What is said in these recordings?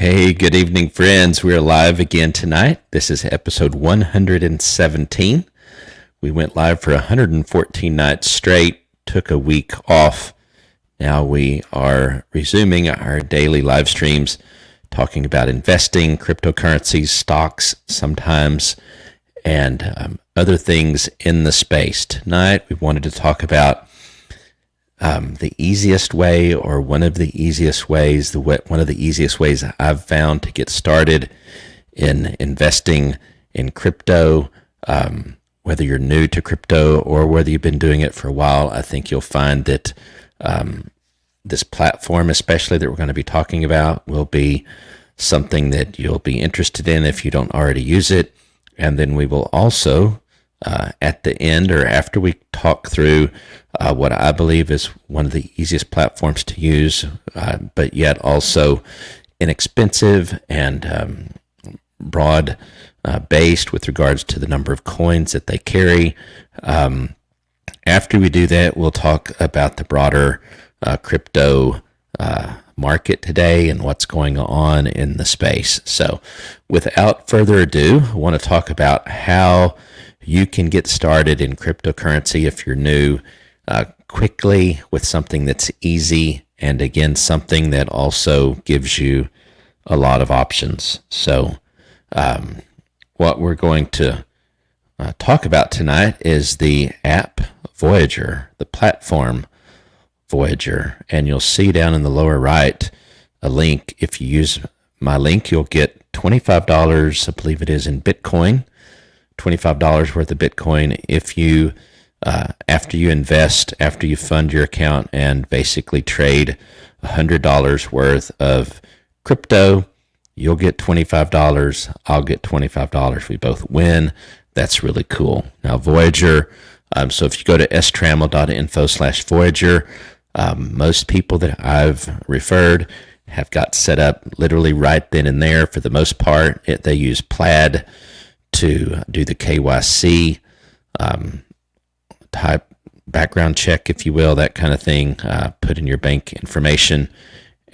Hey, good evening, friends. We're live again tonight. This is episode 117. We went live for 114 nights straight, took a week off. Now we are resuming our daily live streams, talking about investing, cryptocurrencies, stocks sometimes, and other things in the space. Tonight, we wanted to talk about the easiest way, or one of the easiest ways, I've found to get started in investing in crypto. Whether you're new to crypto or whether you've been doing it for a while, I think you'll find that this platform, especially that we're going to be talking about, will be something that you'll be interested in if you don't already use it. And then we will also, at the end or after we talk through what I believe is one of the easiest platforms to use, but yet also inexpensive and broad based with regards to the number of coins that they carry. After we do that, we'll talk about the broader crypto market today and what's going on in the space. So without further ado, I want to talk about how you can get started in cryptocurrency if you're new, quickly, with something that's easy, and again, something that also gives you a lot of options. So what we're going to talk about tonight is the app Voyager, the platform Voyager, and you'll see down in the lower right a link. If you use my link, you'll get $25, I believe it is, in Bitcoin. $25 worth of Bitcoin if you, after you invest, after you fund your account and basically trade $100 worth of crypto, you'll get $25. I'll get $25. We both win. That's really cool. Now, Voyager, so if you go to strammel.info/Voyager, most people that I've referred have got set up literally right then and there. For the most part, they use Plaid to do the KYC type background check, if you will, that kind of thing. Put in your bank information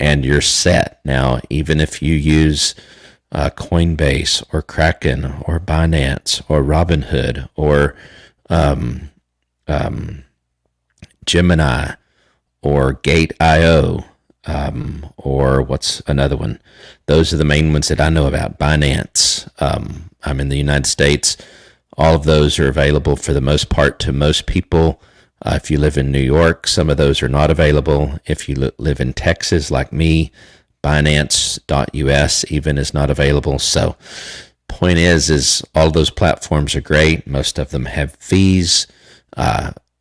and you're set. Now, even if you use Coinbase or Kraken or Binance or Robinhood or Gemini or Gate.io, or what's another one? Those are the main ones that I know about. Binance. I'm in the United States. All of those are available for the most part to most people. If you live in New York, some of those are not available. If you live in Texas, like me, Binance.us even is not available. So point is all those platforms are great. Most of them have fees.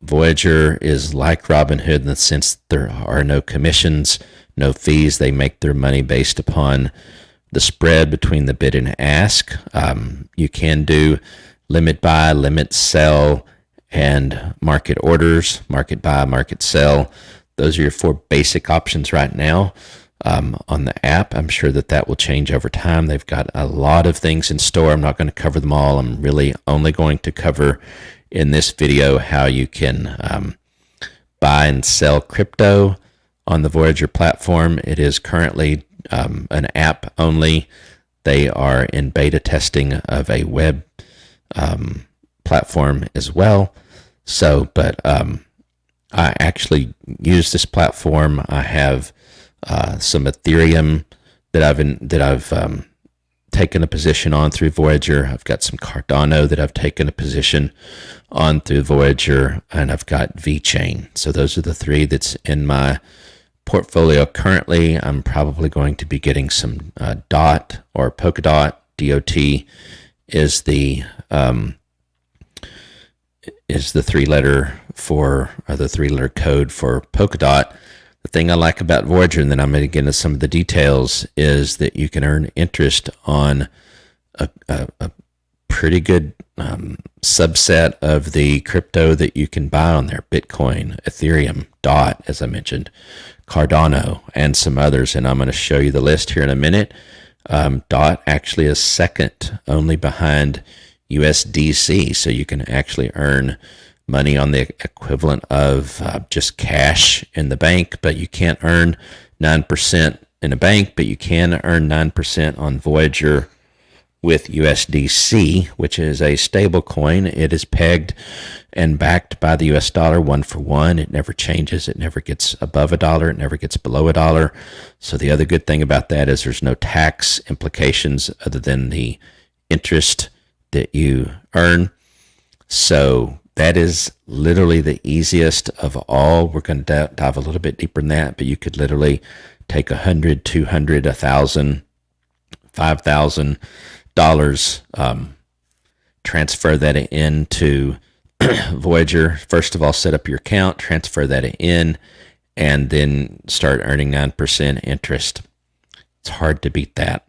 Voyager is like Robinhood in the sense there are no commissions, no fees. They make their money based upon the spread between the bid and ask. You can do limit buy, limit sell, and market orders, market buy, market sell. Those are your four basic options right now on the app. I'm sure that will change over time. They've got a lot of things in store. I'm not going to cover them all. I'm really only going to cover in this video how you can buy and sell crypto on the Voyager platform. It is currently an app only. They are in beta testing of a web platform as well. So, but I actually use this platform. I have some Ethereum that I've taken a position on through Voyager. I've got some Cardano that I've taken a position on through Voyager, and I've got VeChain. So those are the three that's in my portfolio currently. I'm probably going to be getting some DOT or Polkadot. DOT is the three-letter code for Polkadot. The thing I like about Voyager, and then I'm going to get into some of the details, is that you can earn interest on a pretty good subset of the crypto that you can buy on there. Bitcoin, Ethereum, DOT, as I mentioned, Cardano, and some others. And I'm going to show you the list here in a minute. DOT actually is second only behind USDC. So you can actually earn money on the equivalent of just cash in the bank, but you can't earn 9% in a bank, but you can earn 9% on Voyager with USDC, which is a stable coin. It is pegged and backed by the US dollar 1-for-1. It never changes. It never gets above $1. It never gets below $1. So the other good thing about that is there's no tax implications other than the interest that you earn. So that is literally the easiest of all. We're going to dive a little bit deeper in that, but you could literally take $100, $200, $1,000, $5,000, transfer that into Voyager. First of all, set up your account, transfer that in, and then start earning 9% interest. It's hard to beat that.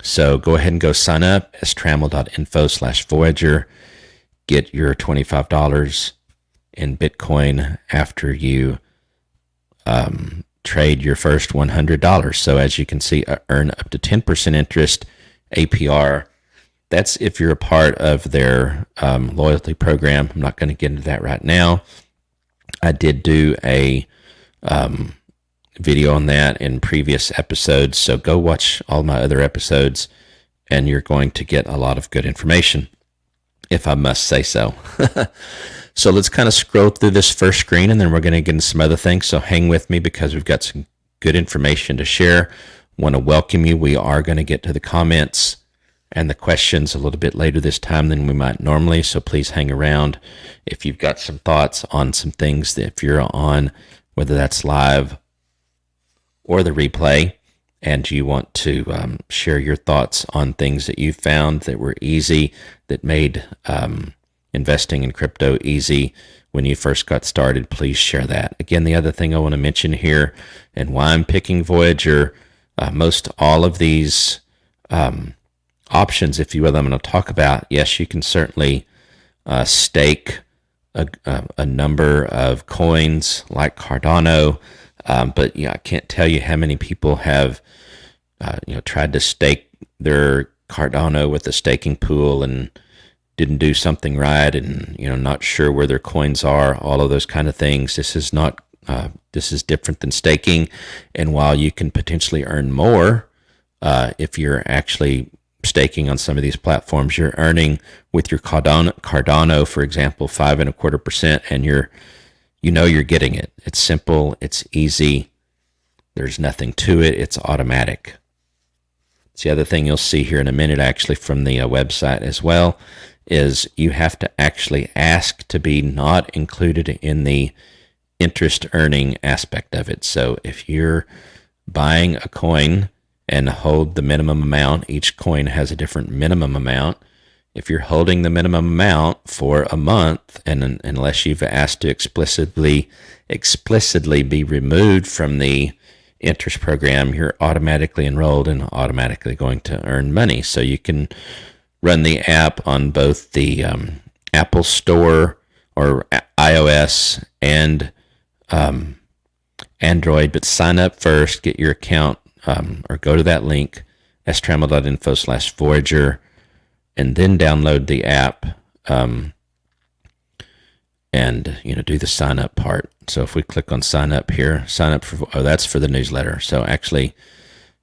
So go ahead and go sign up as trammel.info/Voyager. Get your $25 in Bitcoin after you trade your first $100. So as you can see, earn up to 10% interest APR. That's if you're a part of their loyalty program. I'm not going to get into that right now. I did do a video on that in previous episodes, so go watch all my other episodes and you're going to get a lot of good information, if I must say so. So let's kind of scroll through this first screen, and then we're going to get into some other things. So hang with me because we've got some good information to share. Want to welcome you. We are going to get to the comments and the questions a little bit later this time than we might normally. So please hang around if you've got some thoughts on some things that if you're on, whether that's live or the replay, and you want to share your thoughts on things that you found that were easy, that made investing in crypto easy when you first got started, please share that. Again, the other thing I want to mention here and why I'm picking Voyager, most all of these options, if you will, I'm going to talk about, yes, you can certainly stake a number of coins like Cardano, but yeah, I can't tell you how many people have tried to stake their Cardano with a staking pool and didn't do something right, and not sure where their coins are, all of those kind of things. This is not this is different than staking, and while you can potentially earn more if you're actually staking on some of these platforms, you're earning with your Cardano, for example, 5.25%, and you're getting it. It's simple, it's easy, there's nothing to it, it's automatic. It's the other thing you'll see here in a minute, actually, from the website as well, is you have to actually ask to be not included in the interest earning aspect of it. So if you're buying a coin and hold the minimum amount, each coin has a different minimum amount. If you're holding the minimum amount for a month, and unless you've asked to explicitly be removed from the interest program, you're automatically enrolled and automatically going to earn money. So you can run the app on both the Apple Store or iOS and Android, but sign up first, get your account, or go to that link, strammel.info/Voyager, and then download the app and do the sign up part. So if we click on sign up here, sign up for, that's for the newsletter. So actually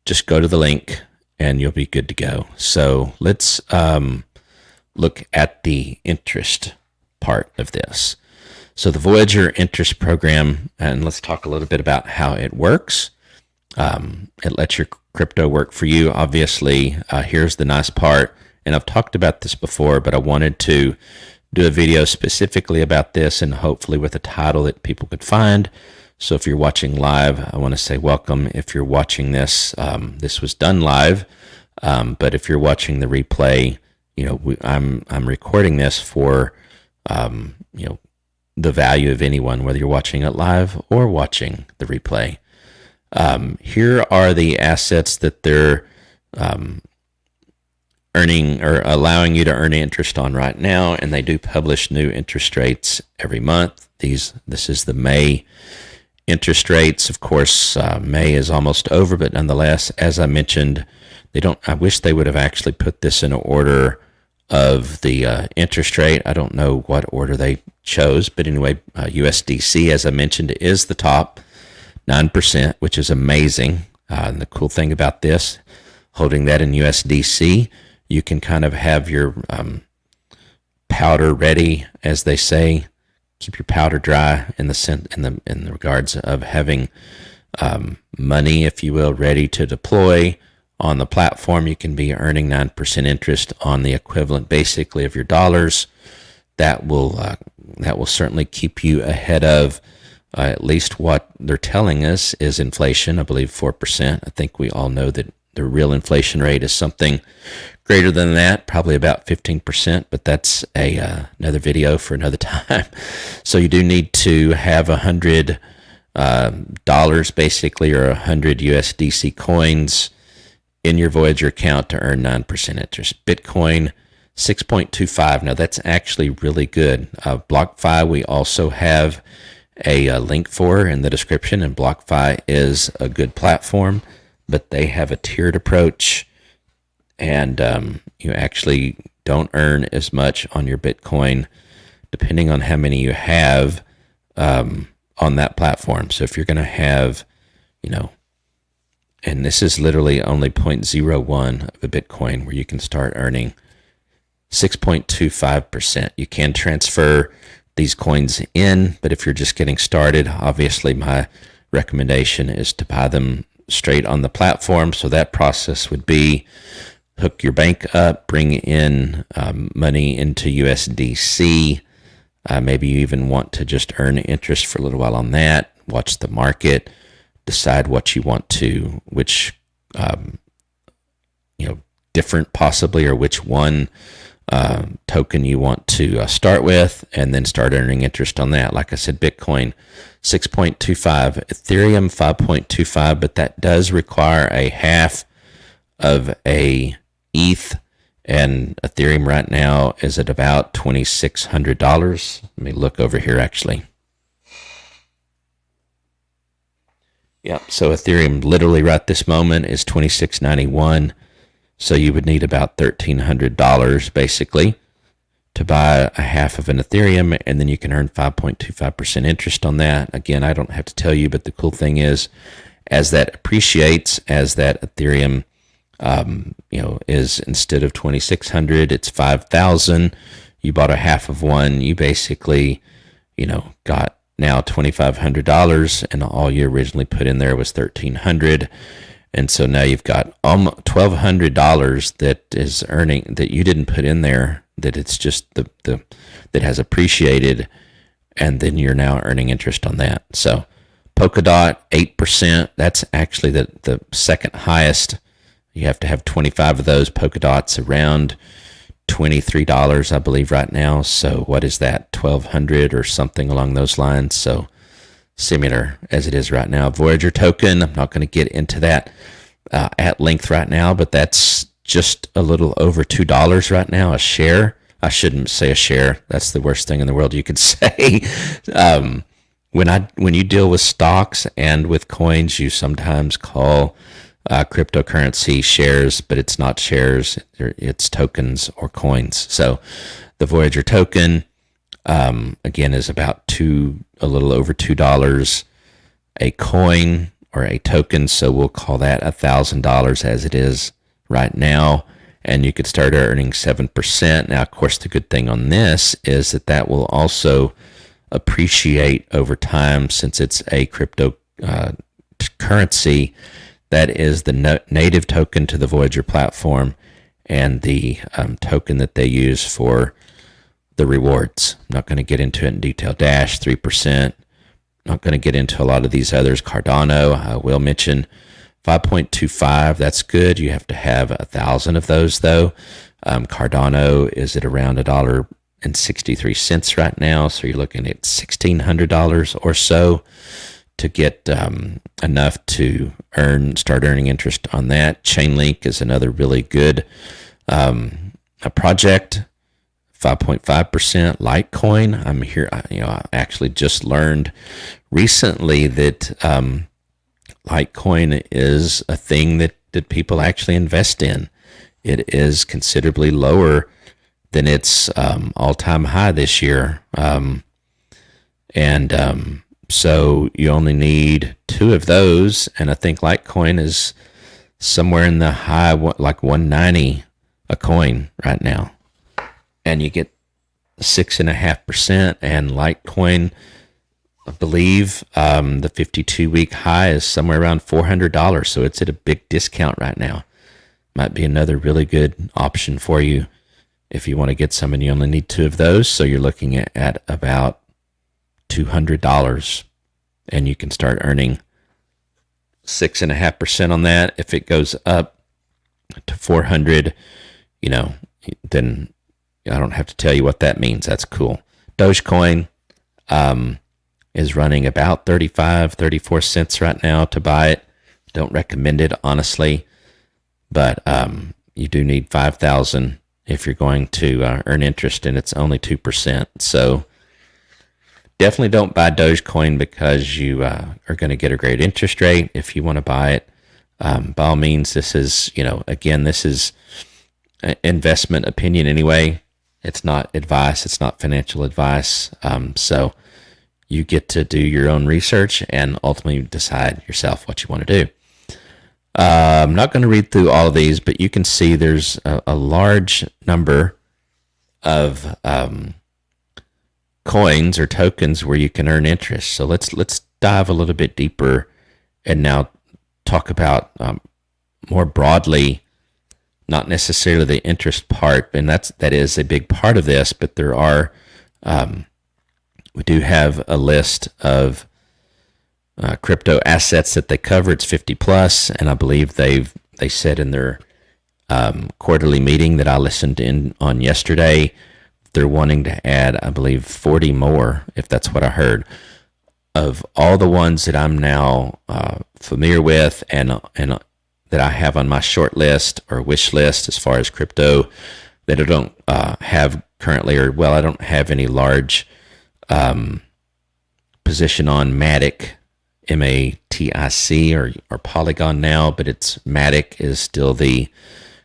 just go to the link and you'll be good to go. So let's look at the interest part of this. So the Voyager interest program, and let's talk a little bit about how it works. It lets your crypto work for you. Obviously, here's the nice part, and I've talked about this before, but I wanted to do a video specifically about this, and hopefully with a title that people could find. So if you're watching live, I want to say welcome. If you're watching this, this was done live, but if you're watching the replay, I'm recording this for the value of anyone, whether you're watching it live or watching the replay. Here are the assets that they're earning or allowing you to earn interest on right now, and they do publish new interest rates every month. This is the May interest rates. Of course, May is almost over, but nonetheless, as I mentioned, I wish they would have actually put this in order of the interest rate. I don't know what order they chose, but anyway, USDC, as I mentioned, is the top, 9%, which is amazing. And the cool thing about this, holding that in USDC, you can kind of have your powder ready, as they say. Keep your powder dry in the regards of having money, if you will, ready to deploy on the platform. You can be earning 9% interest on the equivalent, basically, of your dollars. That will certainly keep you ahead of at least what they're telling us is inflation. I believe 4%. I think we all know that the real inflation rate is something greater than that, probably about 15%, but that's another video for another time. So you do need to have $100 basically, or 100 USDC coins in your Voyager account to earn 9% interest. Bitcoin, 6.25. Now that's actually really good. BlockFi, we also have a link for in the description, and BlockFi is a good platform, but they have a tiered approach, and you actually don't earn as much on your Bitcoin depending on how many you have on that platform. So if you're going to have, and this is literally only 0.01 of a Bitcoin where you can start earning 6.25%. You can transfer these coins in, but if you're just getting started, obviously my recommendation is to buy them straight on the platform. So that process would be hook your bank up, bring in money into USDC. Maybe you even want to just earn interest for a little while on that, watch the market, decide what you want to, which, different possibly, or which one token you want to start with, and then start earning interest on that. Like I said, Bitcoin 6.25, Ethereum 5.25, but that does require a half of a ETH, and Ethereum right now is at about $2,600. Let me look over here actually. Yeah, so Ethereum literally right this moment is $2,691. So you would need about $1,300 basically to buy a half of an Ethereum, and then you can earn 5.25% interest on that. Again, I don't have to tell you, but the cool thing is, as that appreciates, as that Ethereum, is instead of 2,600, it's 5,000. You bought a half of one. You basically, got now $2,500, and all you originally put in there was $1,300. And so now you've got almost $1,200 that is earning, that you didn't put in there, that it's just that has appreciated, and then you're now earning interest on that. So Polkadot, 8%. That's actually the second highest. You have to have 25 of those. Polkadot's around $23, I believe, right now. So what is that, $1,200 or something along those lines? So similar as it is right now. Voyager token, I'm not going to get into that at length right now, but that's just a little over $2 right now a share. I shouldn't say a share. That's the worst thing in the world you could say. When you deal with stocks and with coins, you sometimes call cryptocurrency shares, but it's not shares. It's tokens or coins. So the Voyager token, again, is about a little over $2 a coin or a token. So we'll call that $1,000 as it is right now. And you could start earning 7%. Now, of course, the good thing on this is that will also appreciate over time, since it's a crypto currency that is the native token to the Voyager platform, and the token that they use for the rewards. I'm not going to get into it in detail. Dash, 3%. Not going to get into a lot of these others. Cardano, I will mention 5.25. That's good. You have to have 1,000 of those, though. Cardano is at around $1.63 right now. So you're looking at $1,600 or so to get enough to start earning interest on that. Chainlink is another really good a project. 5.5%. Litecoin, I'm here. I actually just learned recently that Litecoin is a thing that people actually invest in. It is considerably lower than its all-time high this year, and So you only need two of those, and I think Litecoin is somewhere in the high, like 190 a coin right now, and you get 6.5%. And Litecoin, I believe, the 52-week high is somewhere around $400, so it's at a big discount right now. Might be another really good option for you if you want to get some, and you only need two of those. So you're looking at about $200, and you can start earning 6.5% on that. If it goes up to 400, then I don't have to tell you what that means. That's cool. Dogecoin is running about 34 cents right now to buy it. Don't recommend it, honestly, but you do need 5,000 if you're going to earn interest, and it's only 2%. So definitely don't buy Dogecoin because you are going to get a great interest rate. If you want to buy it, by all means, this is, again, this is investment opinion anyway. It's not advice. It's not financial advice. So you get to do your own research and ultimately decide yourself what you want to do. I'm not going to read through all of these, but you can see there's a large number of coins or tokens where you can earn interest. So let's dive a little bit deeper and now talk about more broadly, not necessarily the interest part, and that is a big part of this, but there are we do have a list of crypto assets that they cover. It's 50 plus, and I believe they said in their quarterly meeting that I listened in on yesterday, they're wanting to add, I believe, 40 more, if that's what I heard, of all the ones that I'm now familiar with and that I have on my short list or wish list as far as crypto that I don't have currently, I don't have any large position on Matic, MATIC, or Polygon now, but it's Matic is still the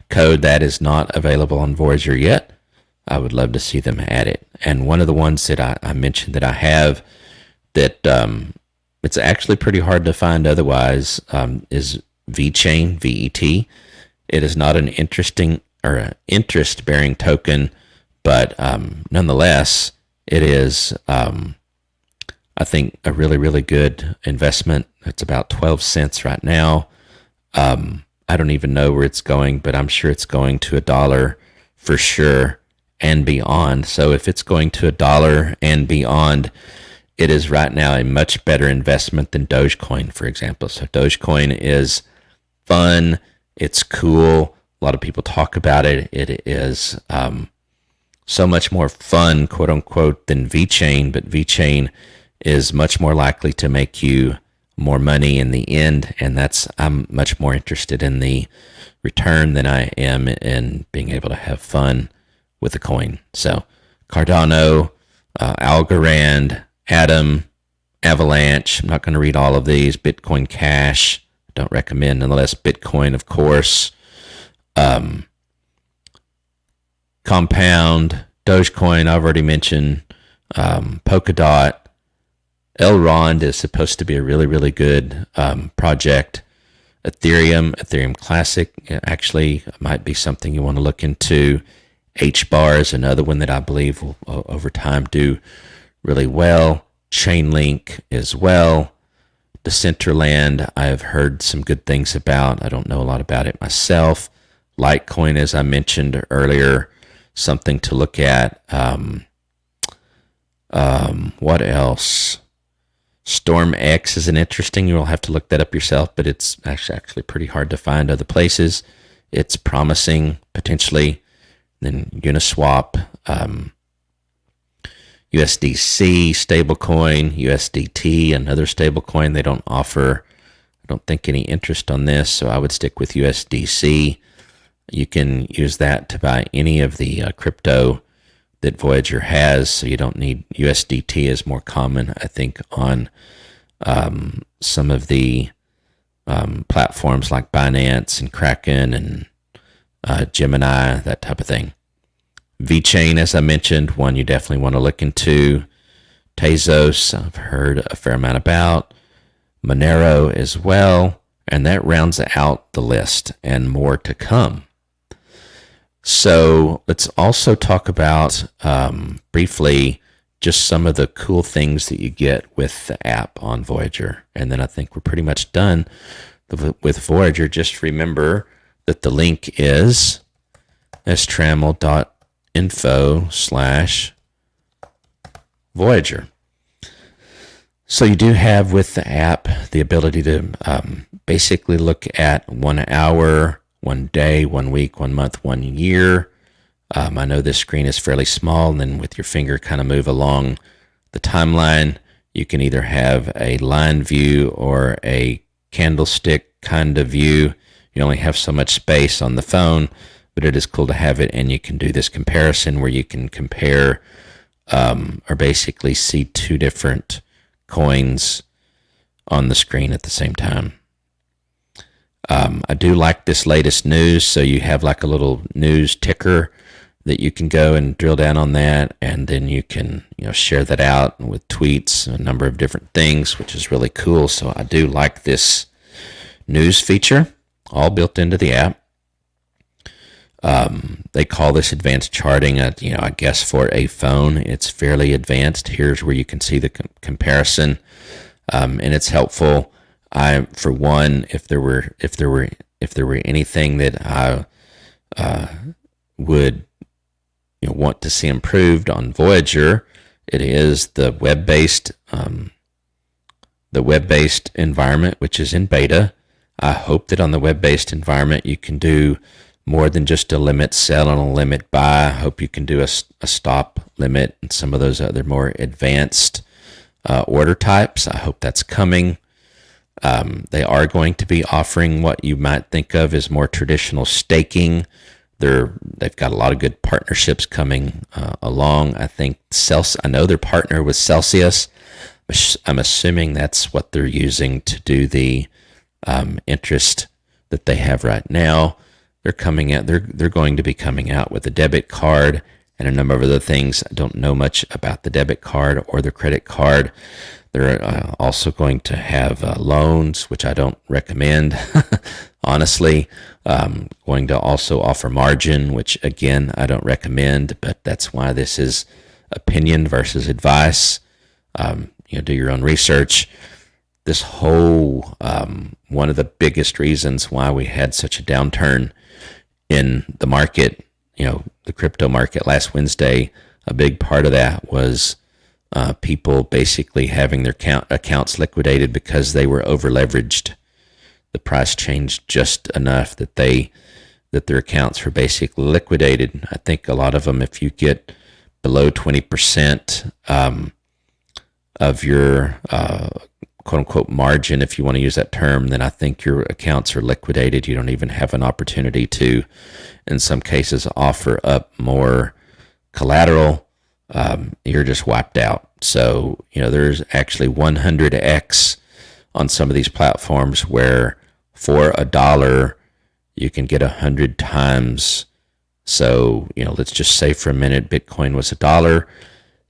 code that is not available on Voyager yet. I would love to see them add it. And one of the ones that I mentioned that I have that it's actually pretty hard to find otherwise is VeChain, VET. It is not an interest-bearing token, but nonetheless, it is, I think, a really, really good investment. It's about 12 cents right now. I don't even know where it's going, but I'm sure it's going to $1 for sure and beyond. So if it's going to $1 and beyond, it is right now a much better investment than Dogecoin, for example. So Dogecoin is fun. It's cool. A lot of people talk about it. It is so much more fun, quote unquote, than VeChain, but VeChain is much more likely to make you more money in the end, and I'm much more interested in the return than I am in being able to have fun with a coin. So Cardano, Algorand, Atom, Avalanche. I'm not going to read all of these. Bitcoin Cash, don't recommend, nonetheless. Bitcoin, of course. Compound, Dogecoin, I've already mentioned. Polkadot. Elrond is supposed to be a really, really good project. Ethereum Classic, actually might be something you want to look into. HBAR is another one that I believe will over time do really well. Chainlink as well. Decentraland, I have heard some good things about. I don't know a lot about it myself. Litecoin, as I mentioned earlier, something to look at. What else? StormX is an interesting. You'll have to look that up yourself, but it's actually pretty hard to find other places. It's promising potentially. Then Uniswap, USDC stablecoin, USDT, another stablecoin. They don't offer, I don't think, any interest on this, so I would stick with USDC. You can use that to buy any of the crypto that Voyager has, so you don't need USDT is more common, I think, on some of the platforms like Binance and Kraken and Gemini, that type of thing. VeChain, as I mentioned, one you definitely want to look into. Tezos, I've heard a fair amount about. Monero as well. And that rounds out the list, and more to come. So let's also talk about briefly just some of the cool things that you get with the app on Voyager. And then I think we're pretty much done with Voyager. Just remember that the link is trammel.info/Voyager. So you do have with the app the ability to basically look at 1 hour, 1 day, 1 week, 1 month, 1 year. I know this screen is fairly small, and then with your finger kind of move along the timeline. You can either have a line view or a candlestick kind of view. You only have so much space on the phone, but it is cool to have it, and you can do this comparison where you can compare or basically see two different coins on the screen at the same time. I do like this latest news, so you have like a little news ticker that you can go and drill down on that, and then you can share that out with tweets, a number of different things, which is really cool. So I do like this news feature, all built into the app. They call this advanced charting. I guess for a phone, it's fairly advanced. Here's where you can see the comparison, and it's helpful. For one, if there were anything that I would want to see improved on Voyager, it is the web-based environment, which is in beta. I hope that on the web-based environment you can do more than just a limit sell and a limit buy. I hope you can do a stop limit and some of those other more advanced order types. I hope that's coming. They are going to be offering what you might think of as more traditional staking. They've got a lot of good partnerships coming along. I know they're partnered with Celsius. I'm assuming that's what they're using to do the interest that they have right now. They're going to be coming out with a debit card and a number of other things. I don't know much about the debit card or the credit card. They're also going to have loans, which I don't recommend, honestly. Going to also offer margin, which again, I don't recommend, but that's why this is opinion versus advice. Do your own research. This whole, one of the biggest reasons why we had such a downturn in the market, the crypto market last Wednesday, a big part of that was people basically having their accounts liquidated because they were over leveraged. The price changed just enough that their accounts were basically liquidated. I think a lot of them, if you get below 20% of your quote unquote margin, if you want to use that term, then I think your accounts are liquidated. You don't even have an opportunity to, in some cases, offer up more collateral. You're just wiped out. So, there's actually 100x on some of these platforms where for $1, you can get 100 times. So, let's just say for a minute, Bitcoin was $1.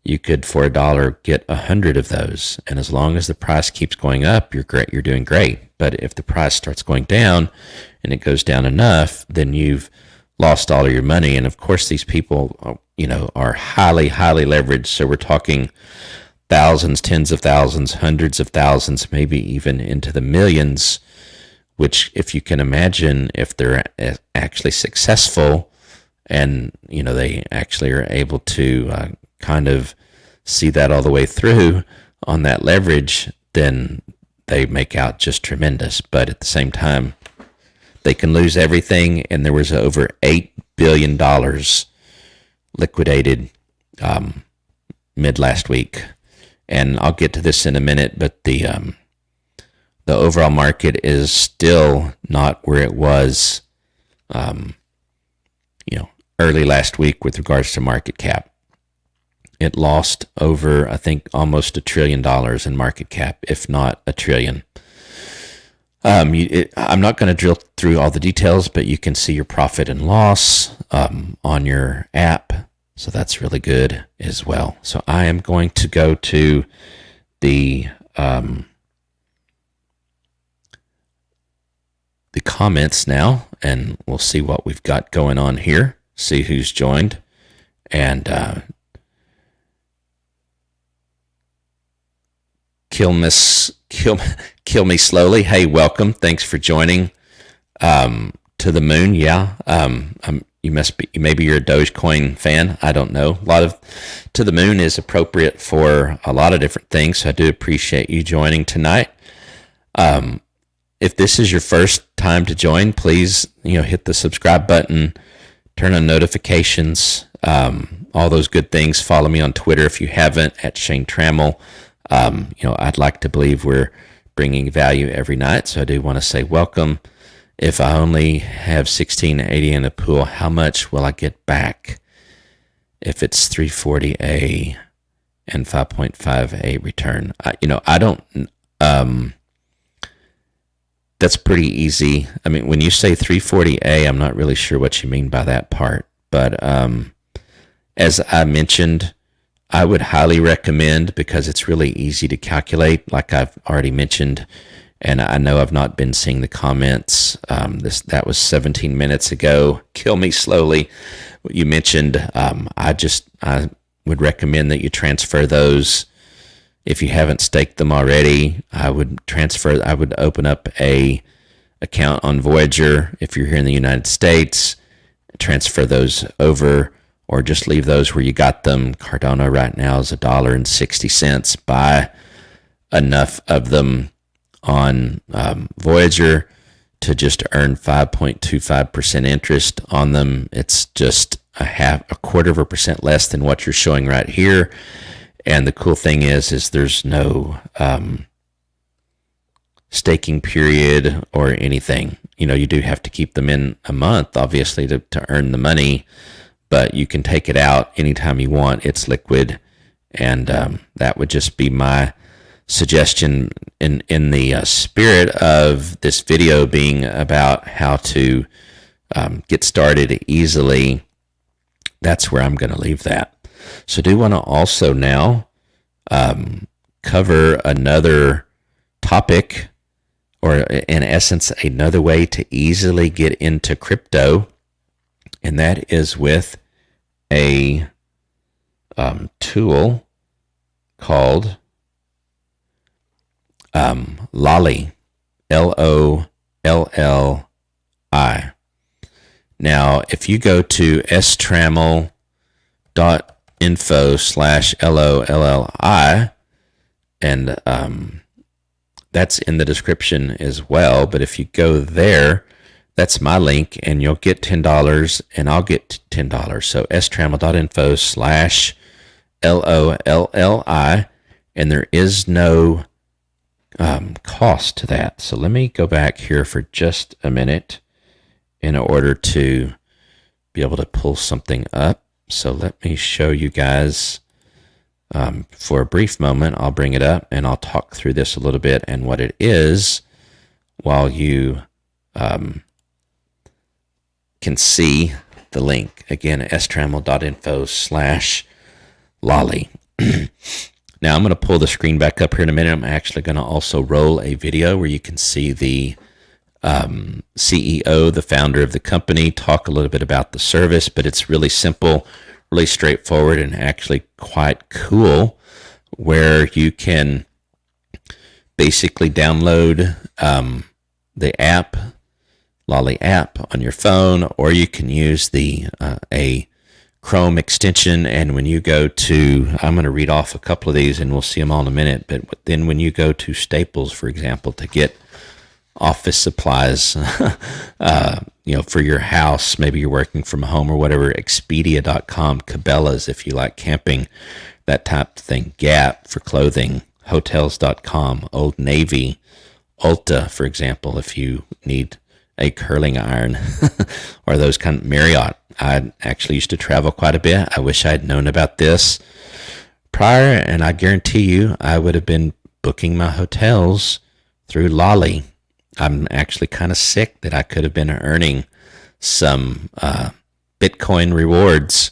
You could, for $1, get 100 of those. And as long as the price keeps going up, you're great. You're doing great. But if the price starts going down and it goes down enough, then you've lost all of your money. And of course, these people, are highly, highly leveraged. So we're talking thousands, tens of thousands, hundreds of thousands, maybe even into the millions, which if you can imagine, if they're actually successful and, they actually are able to kind of see that all the way through on that leverage, then they make out just tremendous. But at the same time, they can lose everything. And there was over $8 billion liquidated mid last week. And I'll get to this in a minute, but the overall market is still not where it was, early last week with regards to market cap. It lost over, I think, almost $1 trillion in market cap, if not $1 trillion. I'm not going to drill through all the details, but you can see your profit and loss on your app. So that's really good as well. So I am going to go to the comments now, and we'll see what we've got going on here. See who's joined, and kill me slowly. Hey, welcome. Thanks for joining. To the moon. Yeah. Maybe you're a Dogecoin fan. I don't know. A lot of To the Moon is appropriate for a lot of different things. So I do appreciate you joining tonight. If this is your first time to join, please, hit the subscribe button, turn on notifications, all those good things. Follow me on Twitter if you haven't, at Shane Trammel. I'd like to believe we're bringing value every night. So I do want to say welcome. If I only have 1680 in a pool, how much will I get back? If it's 340A and 5.5A return, I don't. That's pretty easy. I mean, when you say 340A, I'm not really sure what you mean by that part. But as I mentioned, I would highly recommend, because it's really easy to calculate, like I've already mentioned. And I know I've not been seeing the comments. That was 17 minutes ago. Kill me slowly. You mentioned. I would recommend that you transfer those. If you haven't staked them already, I would open up a account on Voyager. If you're here in the United States, transfer those over, or just leave those where you got them. Cardano right now is $1.60. Buy enough of them on Voyager to just earn 5.25% interest on them. It's just a quarter of a percent less than what you're showing right here. And the cool thing is there's no staking period or anything. You do have to keep them in a month, obviously, to earn the money, but you can take it out anytime you want. It's liquid, and that would just be my suggestion in the spirit of this video being about how to get started easily. That's where I'm going to leave that. So do want to also now cover another topic, or in essence, another way to easily get into crypto, and that is with a tool called Lolli, Lolli. Now, if you go to strammel.info/LOLLI, and that's in the description as well. But if you go there, that's my link, and you'll get $10, and I'll get $10. So strammel.info/LOLLI, and there is no cost to that. So let me go back here for just a minute in order to be able to pull something up. So let me show you guys for a brief moment. I'll bring it up and I'll talk through this a little bit and what it is, while you can see the link. Again, strammel.info/Lolli. Now I'm going to pull the screen back up here in a minute. I'm actually going to also roll a video where you can see the CEO, the founder of the company, talk a little bit about the service, but it's really simple, really straightforward, and actually quite cool, where you can basically download the app, Lolli app, on your phone, or you can use a Chrome extension. And when you go to, I'm going to read off a couple of these and we'll see them all in a minute, but then when you go to Staples, for example, to get office supplies, for your house, maybe you're working from home or whatever, Expedia.com, Cabela's if you like camping, that type of thing, Gap for clothing, Hotels.com, Old Navy, Ulta, for example, if you need a curling iron, or those kind of Marriott. I actually used to travel quite a bit. I wish I had known about this prior, and I guarantee you I would have been booking my hotels through Lolli. I'm actually kind of sick that I could have been earning some Bitcoin rewards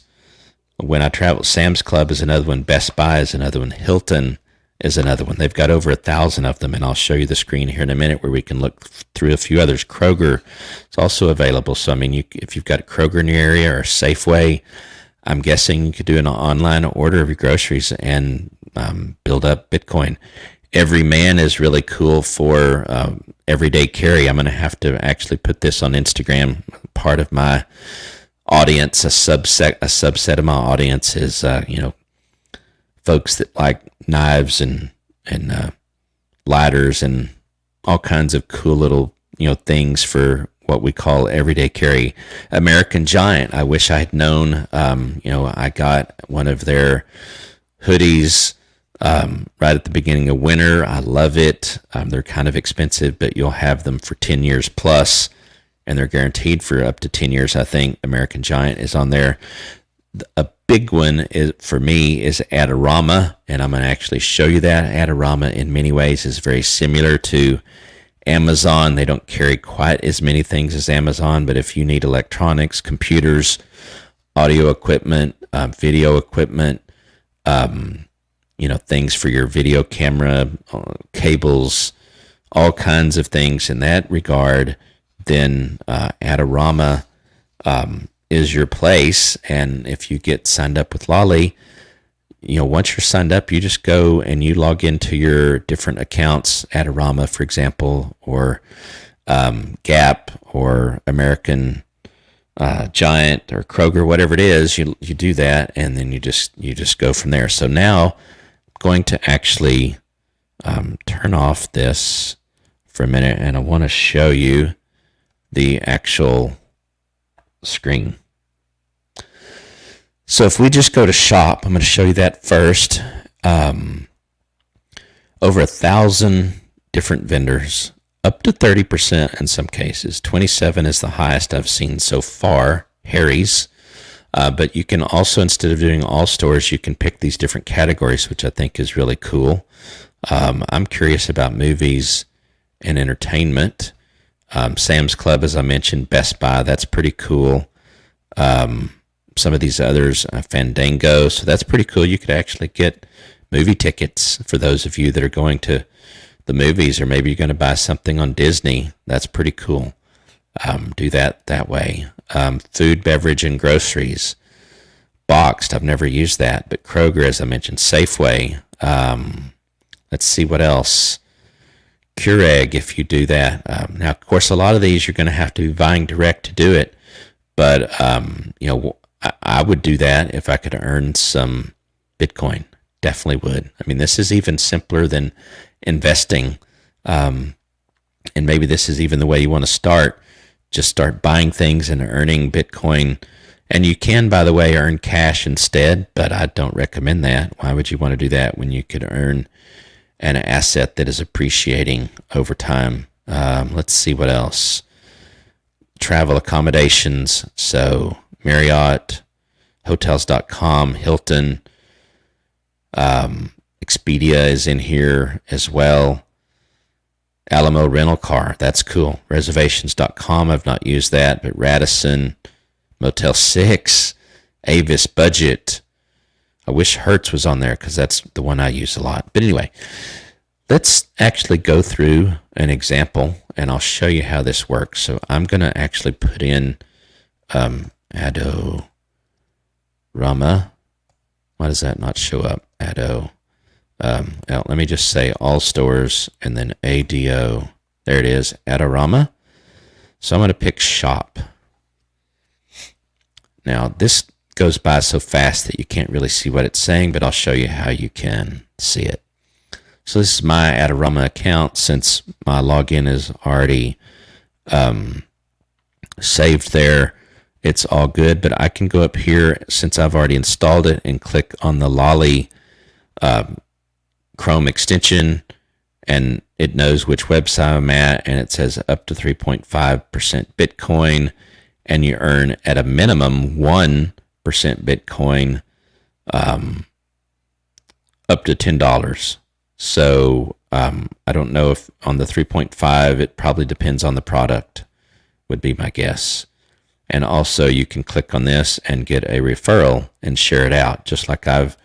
when I travel, Sam's Club is another one. Best Buy is another one. Hilton is another one. They've got over 1,000 of them, and I'll show you the screen here in a minute where we can look through a few others. Kroger is also available. So, I mean, if you've got a Kroger in your area or a Safeway, I'm guessing you could do an online order of your groceries and build up Bitcoin. Every Man is really cool for everyday carry. I'm going to have to actually put this on Instagram. Part of my audience, a subset of my audience is, folks that like knives and lighters and all kinds of cool little, things for what we call everyday carry. American Giant, I wish I had known. I got one of their hoodies right at the beginning of winter. I love it. They're kind of expensive, but you'll have them for 10 years plus, and they're guaranteed for up to 10 years. I think American Giant is on there. A big one for me is Adorama, and I'm going to actually show you that. Adorama in many ways is very similar to Amazon. They don't carry quite as many things as Amazon, but if you need electronics, computers, audio equipment, video equipment, things for your video camera, cables, all kinds of things in that regard, then Adorama is your place. And if you get signed up with Lolly, once you're signed up, you just go and you log into your different accounts, Adorama, for example, or Gap or American Giant or Kroger, whatever it is, you do that, and then you just go from there. So now I'm going to actually turn off this for a minute, and I want to show you the actual screen. So if we just go to shop, I'm going to show you that first. Over 1,000 different vendors, up to 30% in some cases. 27 is the highest I've seen so far, Harry's. But you can also, instead of doing all stores, you can pick these different categories, which I think is really cool. I'm curious about movies and entertainment. Sam's Club, as I mentioned, Best Buy, that's pretty cool. Some of these others, Fandango, so that's pretty cool. You could actually get movie tickets for those of you that are going to the movies, or maybe you're going to buy something on Disney. That's pretty cool. Do that way. Food, beverage, and groceries. Boxed, I've never used that, but Kroger, as I mentioned, Safeway. Let's see what else. Keurig, if you do that. Now, of course, a lot of these you're going to have to be buying direct to do it, but I would do that if I could earn some Bitcoin. Definitely would. I mean, this is even simpler than investing, and maybe this is even the way you want to start. Just start buying things and earning Bitcoin. And you can, by the way, earn cash instead, but I don't recommend that. Why would you want to do that when you could earn an asset that is appreciating over time? Let's see what else. Travel accommodations. So Marriott, Hotels.com, Hilton, Expedia is in here as well. Alamo Rental Car, that's cool. Reservations.com, I've not used that, but Radisson, Motel 6, Avis Budget. I wish Hertz was on there because that's the one I use a lot. But anyway, let's actually go through an example, and I'll show you how this works. So I'm going to actually put in Adorama. Why does that not show up? Let me just say all stores and then ADO. There it is, Adorama. So I'm going to pick shop. Now, this goes by so fast that you can't really see what it's saying, but I'll show you how you can see it. So this is my Adorama account. Since my login is already saved there, it's all good, but I can go up here since I've already installed it and click on the Lolly Chrome extension, and it knows which website I'm at, and it says up to 3.5% Bitcoin, and you earn at a minimum 1% Bitcoin up to $10. So I don't know if on the 3.5, it probably depends on the product, would be my guess. And also you can click on this and get a referral and share it out, just like I've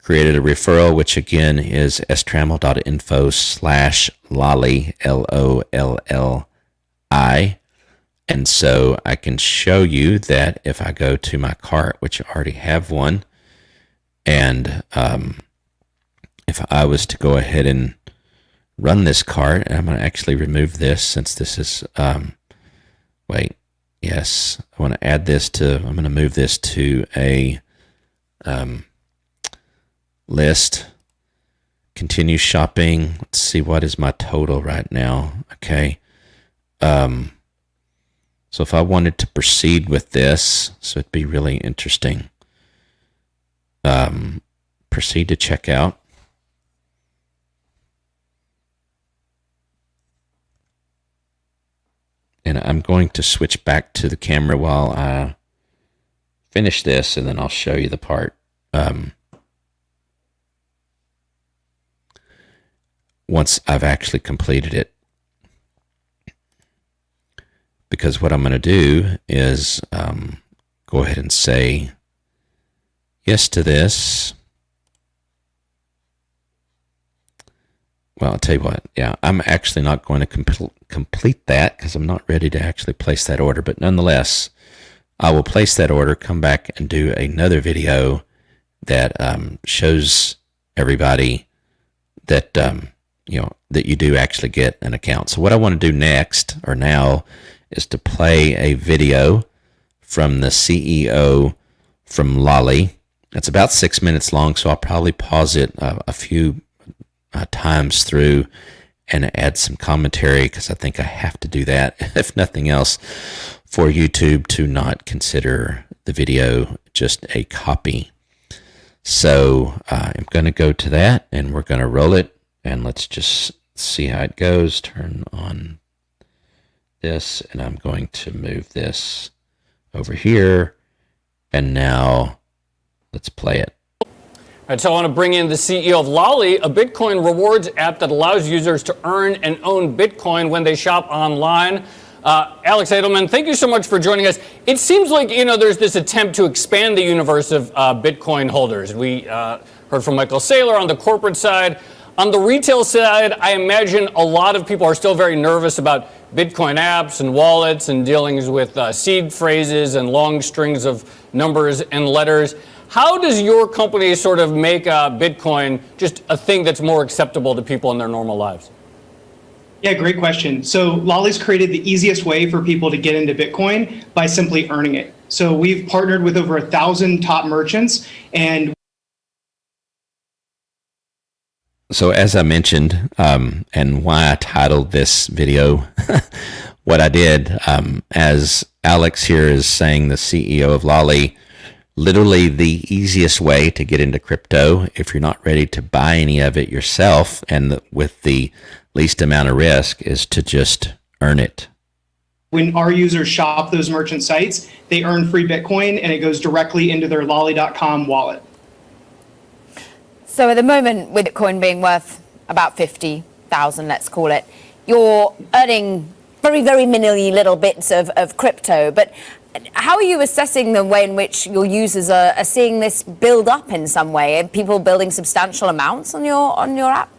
created a referral, which again is strammel.info/lolly, LOLLI. And so I can show you that if I go to my cart, which I already have one, and if I was to go ahead and run this cart, and I'm going to actually remove this since this is, yes, I want to add this to, I'm going to move this to a list, continue shopping. Let's see, what is my total right now? Okay. So if I wanted to proceed with this, so it'd be really interesting. Proceed to checkout. And I'm going to switch back to the camera while I finish this, and then I'll show you the part. Once I've actually completed it. Because what I'm going to do is go ahead and say yes to this. Well, I'll tell you what, yeah, I'm actually not going to complete that because I'm not ready to actually place that order. But nonetheless, I will place that order, come back and do another video that shows everybody that, that you do actually get an account. So what I want to do next or now is to play a video from the CEO from Lolly. It's about 6 minutes long, so I'll probably pause it a few times through and add some commentary because I think I have to do that, if nothing else, for YouTube to not consider the video just a copy. So I'm going to go to that and we're going to roll it, and let's just see how it goes. Turn on this, and I'm going to move this over here, and now let's play it. All right, so I want to bring in the CEO of Lolly, a Bitcoin rewards app that allows users to earn and own Bitcoin when they shop online. Alex Edelman, thank you so much for joining us. It seems like, there's this attempt to expand the universe of Bitcoin holders. We heard from Michael Saylor on the corporate side. On the retail side, I imagine a lot of people are still very nervous about Bitcoin apps and wallets and dealings with seed phrases and long strings of numbers and letters. How does your company sort of make Bitcoin just a thing that's more acceptable to people in their normal lives? Yeah, great question. So Lolly's created the easiest way for people to get into Bitcoin by simply earning it. So we've partnered with over 1,000 top merchants, and so as I mentioned, and why I titled this video, what I did, as Alex here is saying, the CEO of Lolly, literally the easiest way to get into crypto, if you're not ready to buy any of it yourself and with the least amount of risk, is to just earn it. When our users shop those merchant sites, they earn free Bitcoin and it goes directly into their lolly.com wallet. So at the moment, with Bitcoin being worth about 50,000, let's call it, you're earning very, very mini little bits of crypto. But how are you assessing the way in which your users are seeing this build up in some way? Are people building substantial amounts on your app?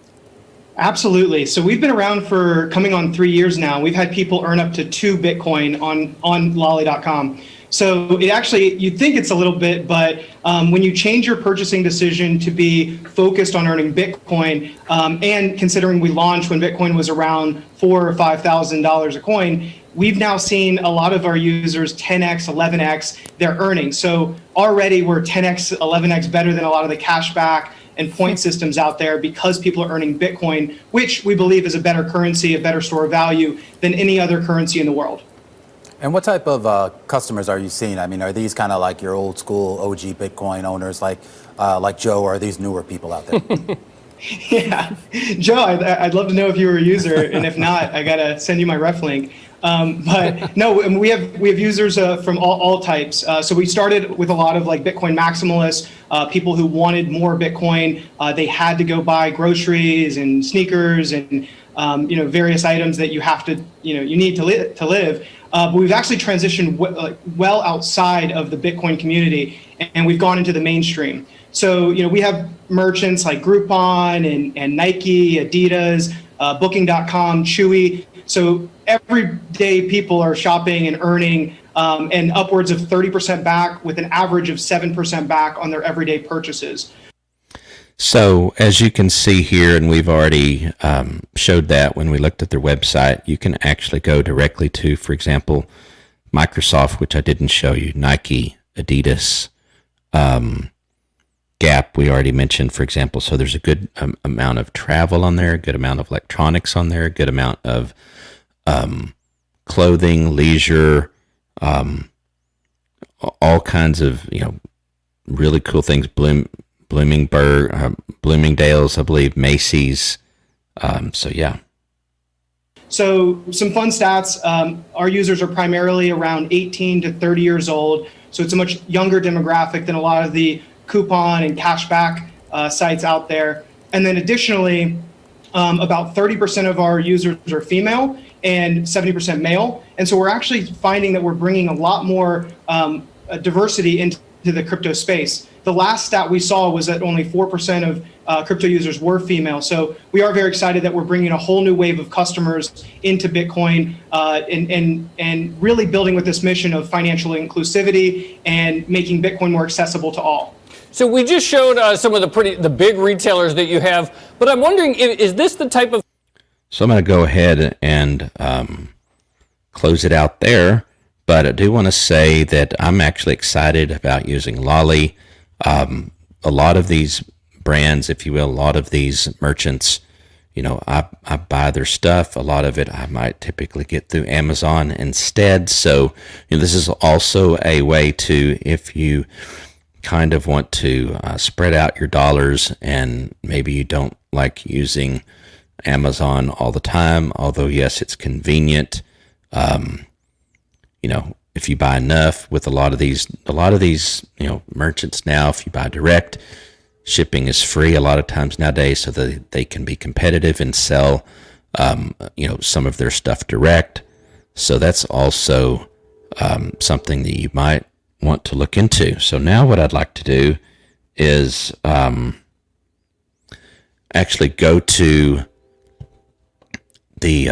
Absolutely. So we've been around for coming on 3 years now. We've had people earn up to 2 Bitcoin on lolly.com. So it actually, you'd think it's a little bit, but when you change your purchasing decision to be focused on earning Bitcoin, and considering we launched when Bitcoin was around $4,000 or $5,000 a coin, we've now seen a lot of our users 10x, 11x their earnings. So already we're 10x, 11x better than a lot of the cashback and point systems out there because people are earning Bitcoin, which we believe is a better currency, a better store of value than any other currency in the world. And what type of customers are you seeing? I mean, are these kind of like your old school OG Bitcoin owners like Joe, or are these newer people out there? Yeah, Joe, I'd love to know if you were a user, and if not, I gotta send you my ref link. But no, we have users from all types. So we started with a lot of like Bitcoin maximalists, people who wanted more Bitcoin. They had to go buy groceries and sneakers and various items that you have to you need to live. but we've actually transitioned well outside of the Bitcoin community, and we've gone into the mainstream. So, we have merchants like Groupon and Nike, Adidas, Booking.com, Chewy. So everyday people are shopping and earning and upwards of 30% back, with an average of 7% back on their everyday purchases. So as you can see here, and we've already showed that when we looked at their website, you can actually go directly to, for example, Microsoft, which I didn't show you, Nike, Adidas, Gap, we already mentioned, for example. So there's a good amount of travel on there, a good amount of electronics on there, a good amount of clothing, leisure, all kinds of, really cool things. Bloomingdale's, I believe, Macy's. So yeah. So some fun stats. Our users are primarily around 18 to 30 years old. So it's a much younger demographic than a lot of the coupon and cashback sites out there. And then additionally, about 30% of our users are female and 70% male. And so we're actually finding that we're bringing a lot more diversity into the crypto space. The last stat we saw was that only 4% of crypto users were female. So we are very excited that we're bringing a whole new wave of customers into Bitcoin and really building with this mission of financial inclusivity and making Bitcoin more accessible to all. So we just showed some of the big retailers that you have, but I'm wondering, is this the type of... So I'm going to go ahead and close it out there, but I do want to say that I'm actually excited about using Lolly. A lot of these brands, if you will, a lot of these merchants, I buy their stuff. A lot of it I might typically get through Amazon instead. So this is also a way to, if you kind of want to spread out your dollars, and maybe you don't like using Amazon all the time, although yes, it's convenient. If you buy enough with a lot of these merchants now, if you buy direct, shipping is free a lot of times nowadays, so that they can be competitive and sell some of their stuff direct. So that's also something that you might want to look into. So now what I'd like to do is actually go to the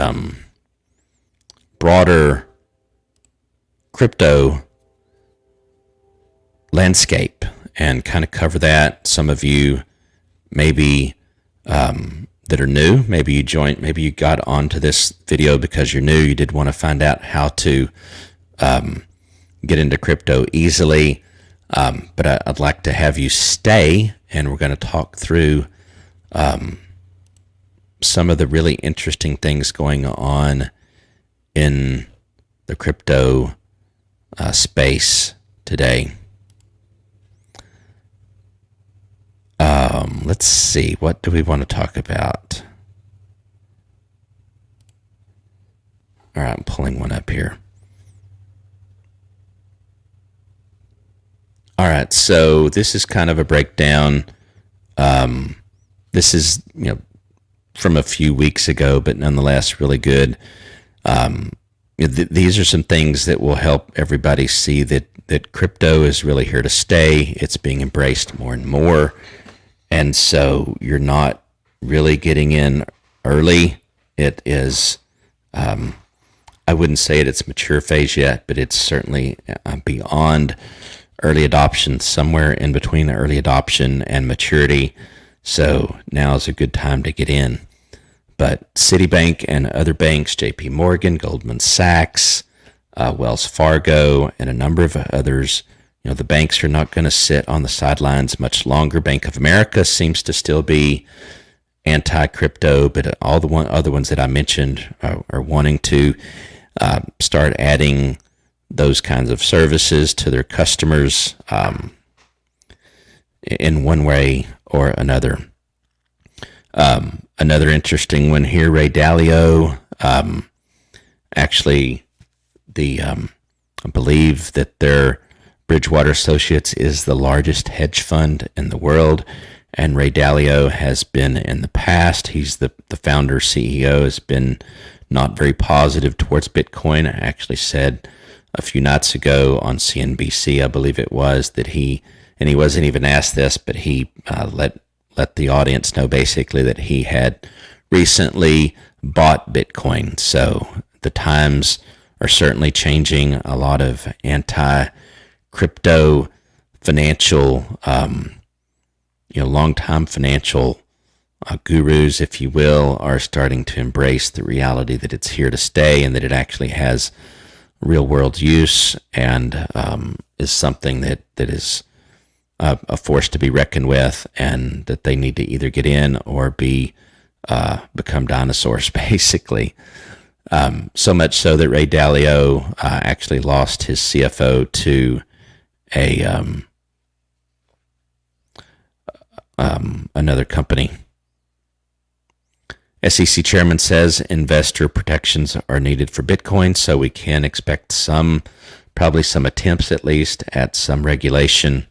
broader crypto landscape and kind of cover that. Some of you maybe that are new, maybe you got onto this video because you're new, you did want to find out how to get into crypto easily, but I'd like to have you stay, and we're going to talk through some of the really interesting things going on in the crypto space today. Let's see, what do we want to talk about? All right, I'm pulling one up here. All right, so this is kind of a breakdown. This is, from a few weeks ago, but nonetheless really good. These are some things that will help everybody see that crypto is really here to stay. It's being embraced more and more. And so you're not really getting in early. It is, I wouldn't say it's mature phase yet, but it's certainly beyond early adoption, somewhere in between early adoption and maturity. So now is a good time to get in. But Citibank and other banks, JP Morgan, Goldman Sachs, Wells Fargo, and a number of others, the banks are not going to sit on the sidelines much longer. Bank of America seems to still be anti-crypto, but all the other ones that I mentioned are wanting to start adding those kinds of services to their customers in one way or another. Another interesting one here, Ray Dalio. Actually, I believe that their Bridgewater Associates is the largest hedge fund in the world, and Ray Dalio has been in the past. He's the founder, CEO, has been not very positive towards Bitcoin. I actually said a few nights ago on CNBC, I believe it was, that he wasn't even asked this, but he let the audience know basically that he had recently bought Bitcoin. So the times are certainly changing. A lot of anti-crypto financial, long-time financial gurus, if you will, are starting to embrace the reality that it's here to stay and that it actually has real-world use and is something that is a force to be reckoned with, and that they need to either get in or become dinosaurs, basically. So much so that Ray Dalio actually lost his CFO to another company. SEC chairman says investor protections are needed for Bitcoin, so we can expect probably some attempts at least at some regulation.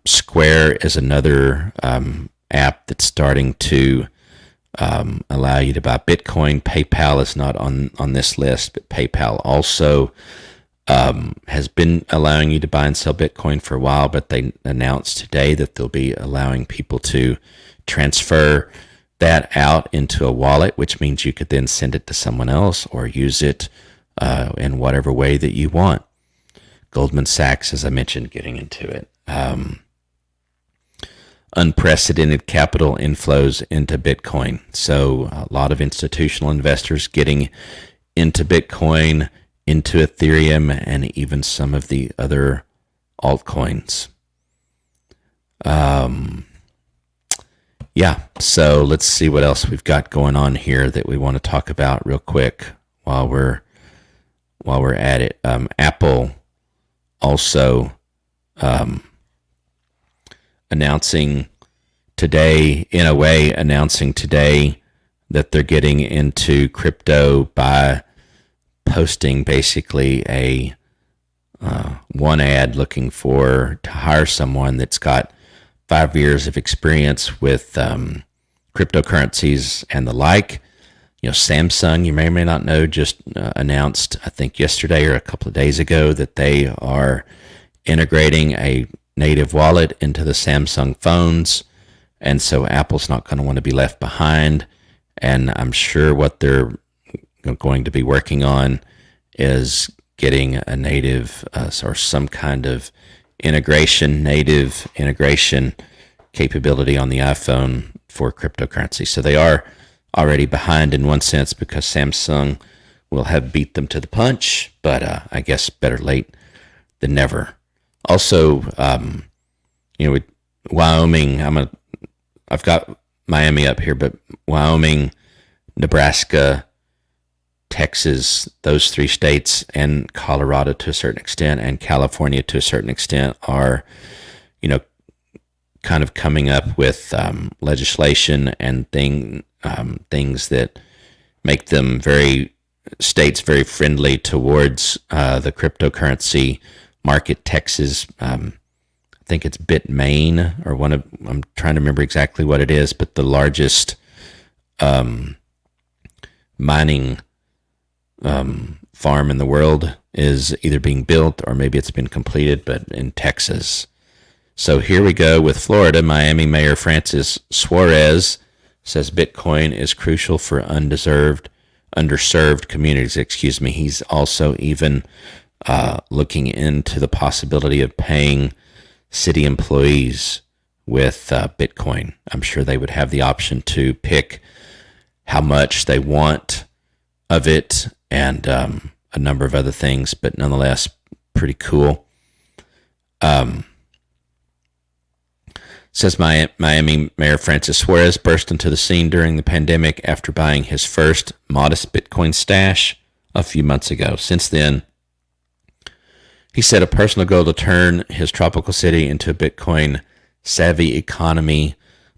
Square is another app that's starting to allow you to buy Bitcoin. PayPal is not on this list, but PayPal also has been allowing you to buy and sell Bitcoin for a while, but they announced today that they'll be allowing people to transfer that out into a wallet, which means you could then send it to someone else or use it in whatever way that you want. Goldman Sachs, as I mentioned, getting into it. Unprecedented capital inflows into Bitcoin. So a lot of institutional investors getting into Bitcoin, into Ethereum, and even some of the other altcoins. So let's see what else we've got going on here that we want to talk about real quick while we're at it. Apple also announcing today that they're getting into crypto by posting basically a one ad looking to hire someone that's got 5 years of experience with cryptocurrencies and the like. Samsung, you may or may not know, just announced, I think yesterday or a couple of days ago, that they are integrating a native wallet into the Samsung phones. And so Apple's not going to want to be left behind. And I'm sure what they're going to be working on is getting a native or some kind of native integration capability on the iPhone for cryptocurrency. So they are already behind in one sense because Samsung will have beat them to the punch, but I guess better late than never. Also, with Wyoming, I've got Miami up here, but Wyoming, Nebraska, Texas, those 3 states, and Colorado to a certain extent, and California to a certain extent are, kind of coming up with legislation and things that make them states very friendly towards the cryptocurrency market. Texas, I think it's Bitmain or I'm trying to remember exactly what it is, but the largest mining farm in the world is either being built or maybe it's been completed, but in Texas. So here we go with Florida. Miami Mayor Francis Suarez says Bitcoin is crucial for underserved communities. He's also even looking into the possibility of paying city employees with Bitcoin. I'm sure they would have the option to pick how much they want of it and a number of other things, but nonetheless, pretty cool. Says Miami Mayor Francis Suarez burst into the scene during the pandemic after buying his first modest Bitcoin stash a few months ago. Since then, he set a personal goal to turn his tropical city into a Bitcoin-savvy economy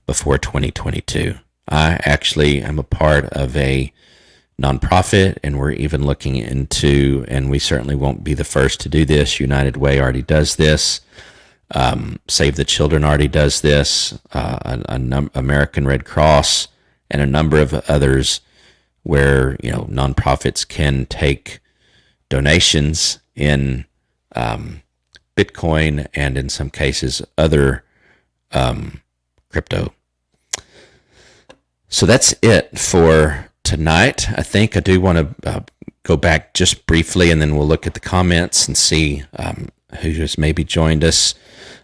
before 2022. I actually am a part of a nonprofit, and we're even looking into, and we certainly won't be the first to do this. United Way already does this. Save the Children already does this. American Red Cross and a number of others where nonprofits can take donations in Bitcoin and in some cases other crypto. So that's it for tonight. I think I do want to go back just briefly, and then we'll look at the comments and see who has maybe joined us.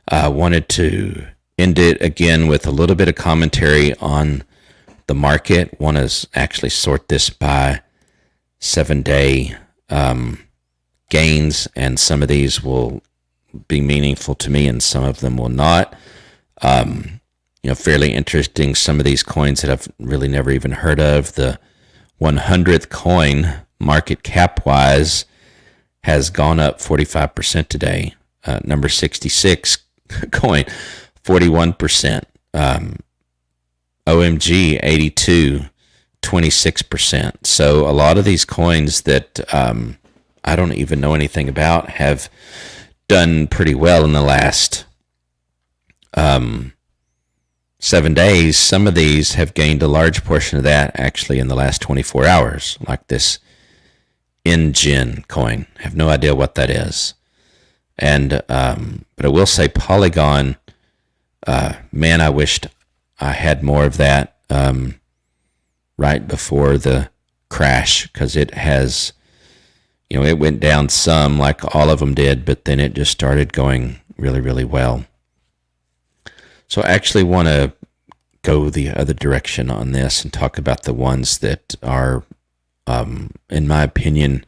I wanted to end it again with a little bit of commentary on the market. Want to actually sort this by 7-day gains, and some of these will be meaningful to me and some of them will not. Fairly interesting, some of these coins that I've really never even heard of. The 100th coin, market cap wise, has gone up 45% today. Number 66 coin, 41%. OMG 82, 26%. So a lot of these coins that I don't even know anything about have done pretty well in the last 7 days. Some of these have gained a large portion of that actually in the last 24 hours, like this NGen coin. I have no idea what that is. And but I will say Polygon, man, I wished I had more of that right before the crash, because it has, it went down some like all of them did, but then it just started going really, really well. So I actually want to go the other direction on this and talk about the ones that are, in my opinion,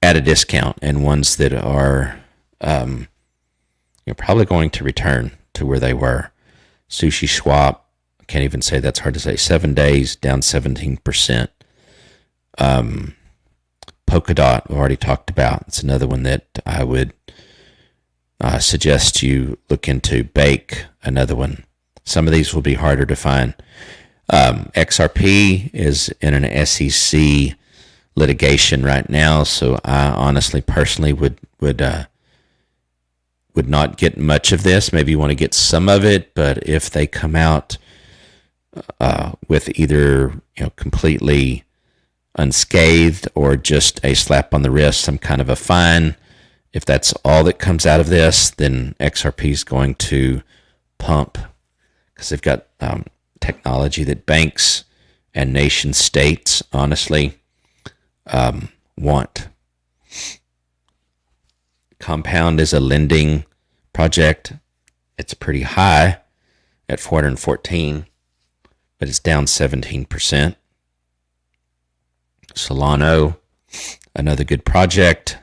at a discount, and ones that are probably going to return to where they were. Sushi Swap, I can't even say, that's hard to say. 7 days, down 17%. Polkadot, we already talked about. It's another one that I would suggest you look into. Bake, another one. Some of these will be harder to find. XRP is in an SEC litigation right now, so I honestly, personally would not get much of this. Maybe you want to get some of it, but if they come out with either completely unscathed or just a slap on the wrist, some kind of a fine, if that's all that comes out of this, then XRP is going to pump, because they've got technology that banks and nation states honestly want. Compound is a lending project. It's pretty high at 414, but it's down 17%. Solano, another good project.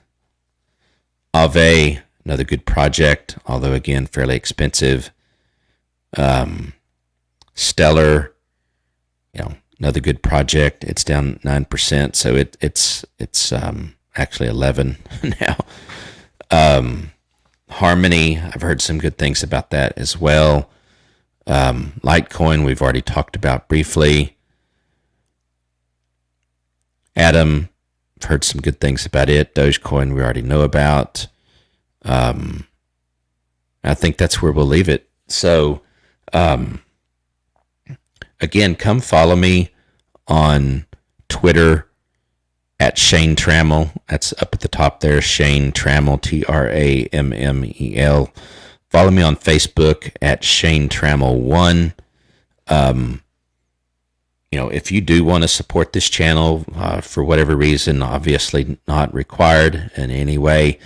Aave, another good project, although again fairly expensive. Stellar, another good project. It's down 9%, so it's actually 11 now. Harmony, I've heard some good things about that as well. Litecoin, we've already talked about briefly. Atom, I've heard some good things about it. Dogecoin, we already know about. I think that's where we'll leave it. So, again, come follow me on Twitter at Shane Trammel. That's up at the top there, Shane Trammel, Trammel. Follow me on Facebook at Shane Trammel 1. If you do want to support this channel for whatever reason, obviously not required in any way,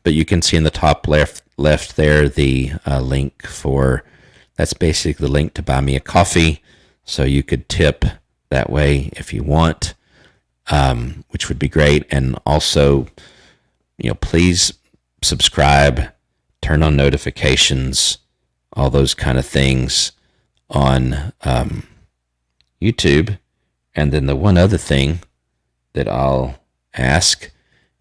but you can see in the top left there the link for, that's basically the link to buy me a coffee, so you could tip that way if you want, which would be great. And also, please subscribe, turn on notifications, all those kind of things on YouTube. And then the one other thing that I'll ask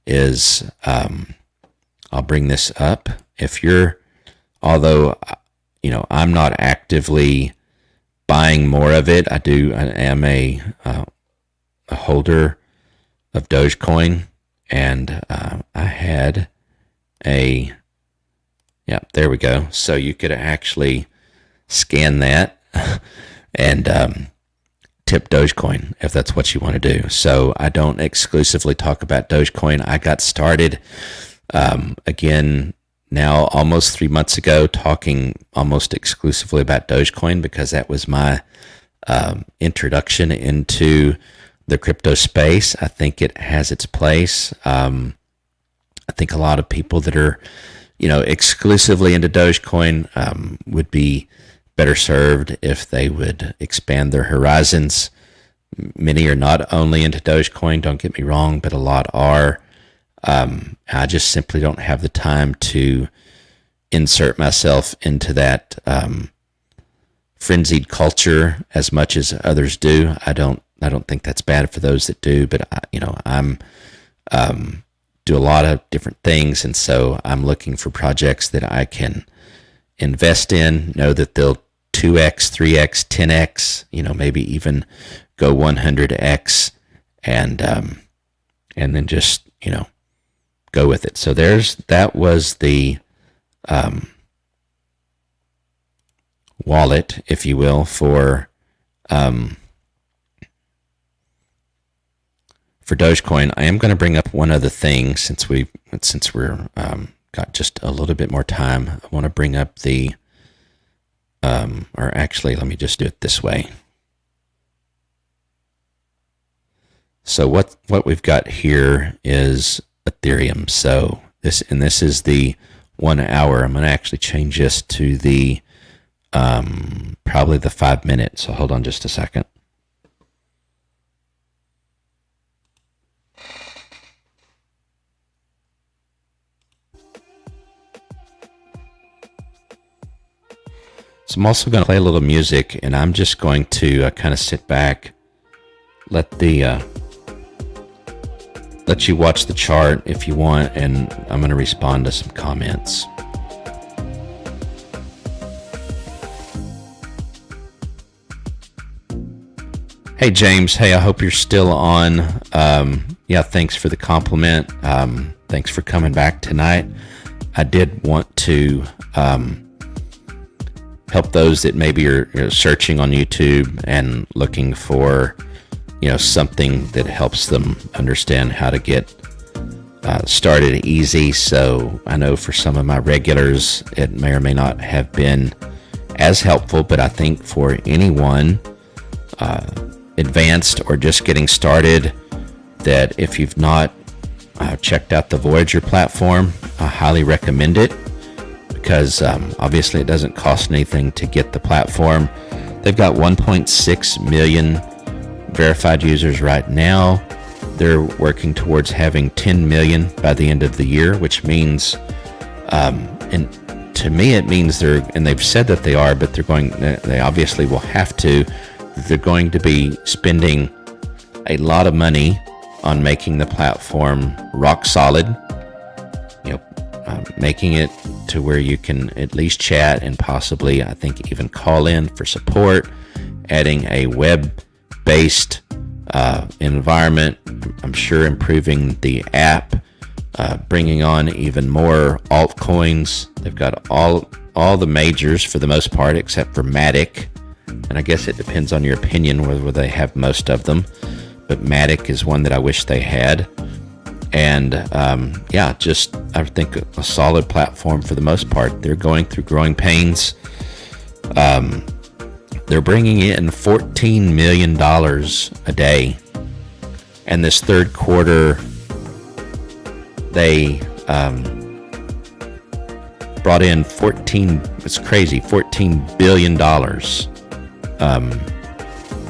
is, I'll bring this up. If you're, although, I'm not actively buying more of it, I am a holder of Dogecoin, and I had there we go. So you could actually scan that and tip Dogecoin if that's what you want to do. So I don't exclusively talk about Dogecoin. I got started again now almost 3 months ago talking almost exclusively about Dogecoin because that was my introduction into the crypto space. I think it has its place. I think a lot of people that are, exclusively into Dogecoin would be better served if they would expand their horizons. Many are not only into Dogecoin, don't get me wrong, but a lot are. I just simply don't have the time to insert myself into that frenzied culture as much as others do. I don't think that's bad for those that do, but I'm do a lot of different things, and so I'm looking for projects that I can invest in, know that they'll 2x, 3x, 10x, maybe even go 100x, and then just go with it. So that was the wallet, if you will, for Dogecoin. I am going to bring up one other thing since we're got just a little bit more time. I want to bring up the or actually, let me just do it this way. So what we've got here is Ethereum. So this is the 1 hour. I'm going to actually change this to the probably the 5 minute. So hold on just a second. So I'm also going to play a little music, and I'm just going to kind of sit back, let you watch the chart if you want, and I'm going to respond to some comments. Hey James, hey, I hope you're still on. Yeah, thanks for the compliment. Thanks for coming back tonight. I did want to help those that maybe are searching on YouTube and looking for something that helps them understand how to get started easy. So I know for some of my regulars it may or may not have been as helpful, but I think for anyone advanced or just getting started, that if you've not checked out the Voyager platform, I highly recommend it, because obviously it doesn't cost anything to get the platform. They've got 1.6 million verified users right now. They're working towards having 10 million by the end of the year, which means, and to me it means and they've said that they are, but they obviously will have to, they're going to be spending a lot of money on making the platform rock solid, making it to where you can at least chat and possibly, I think, even call in for support, adding a web-based environment, I'm sure improving the app, bringing on even more altcoins. They've got all the majors for the most part, except for Matic, and I guess it depends on your opinion whether they have most of them, but Matic is one that I wish they had. And just I think a solid platform for the most part. They're going through growing pains. They're bringing in $14 million a day, and this third quarter they brought in $14 billion